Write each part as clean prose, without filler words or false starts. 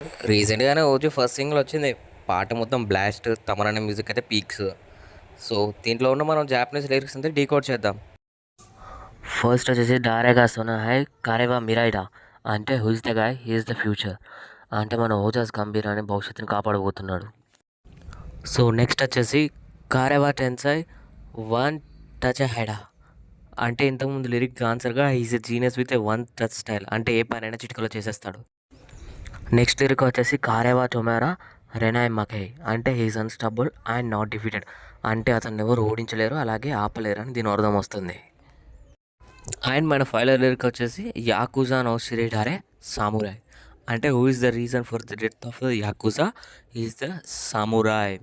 రీసెంట్‌గానే 'OG' first single వచ్చింది. పాట మొత్తం బ్లాస్ట్. తమన్ అనే మ్యూజిక్ అయితే పీక్స్. సో, దీంట్లో ఉన్న మనం జాపనీస్ లిరిక్స్ అంతా డీకోడ్ చేద్దాం. ఫస్ట్ వచ్చేసి 'డారెగా సోనా హై కారేవా మిరైడా' అంటే 'who is the guy he is the future' అంటే మన ఓజాస్ గంభీర్ అనే భవిష్యత్తుని కాపాడబోతున్నాడు. సో నెక్స్ట్ వచ్చేసి 'కారేవా టెన్సై వన్ టచ్ హైడా' అంటే ఇంతకుముందు లిరిక్ ఆన్సర్గా 'he's a genius with a one touch style' అంటే ఏ పనైనా చిటికలో చేసేస్తాడు. నెక్స్ట్ లిరిక్ వచ్చేసి 'కారేవా టొమారా రెనాయ్ మకై' అంటే 'he's unstable and not defeated' అంటే అతన్ని ఎవరు ఓడించలేరు అలాగే ఆపలేరు అని దీని అర్థం వస్తుంది. అండ్ మన ఫైనల్ లిరిక్ వచ్చేసి 'యాకుజా నో షిరేడారే సామురాయ్' అంటే 'who is the reason for the death of the yakuza is the samurai'.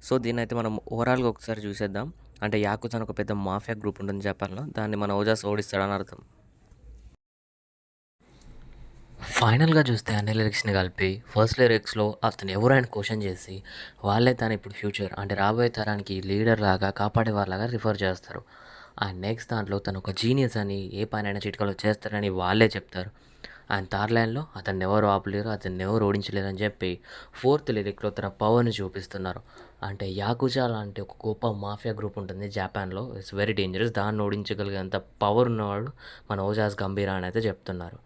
So దీన్నైతే మనం ఓవరాల్గా ఒకసారి చూసేద్దాం. అంటే యాకుజా అని ఒక పెద్ద మాఫియా గ్రూప్ ఉంటుంది జపాన్లో, దాన్ని మన ఓజాస్ ఓడిస్తాడని అర్థం. ఫైనల్గా చూస్తే అన్ని లిరిక్స్ని కలిపి ఫస్ట్ లిరిక్స్లో అతను ఎవరు ఆయన క్వశ్చన్ చేసి వాళ్ళే తను ఇప్పుడు ఫ్యూచర్ అంటే రాబోయే తరానికి లీడర్ లాగా కాపాడేవాళ్ళలాగా రిఫర్ చేస్తారు. అండ్ నెక్స్ట్ దాంట్లో తను ఒక జీనియస్ అని ఏ పనైనా చిటికలో చేస్తారని వాళ్ళే చెప్తారు. అండ్ థర్డ్ లైన్లో అతన్ని ఎవరు ఆపలేరు అతన్ని ఎవరు ఓడించలేరు అని చెప్పి ఫోర్త్ లిరిక్లో తన పవర్ని చూపిస్తున్నారు. అంటే యాకుజా లాంటి ఒక గొప్ప మాఫియా గ్రూప్ ఉంటుంది జపాన్లో, ఇట్స్ వెరీ డేంజరస్, దాన్ని ఓడించగలిగేంత పవర్ ఉన్నవాడు మన ఓజాస్ గంభీరా అని అయితే చెప్తున్నారు.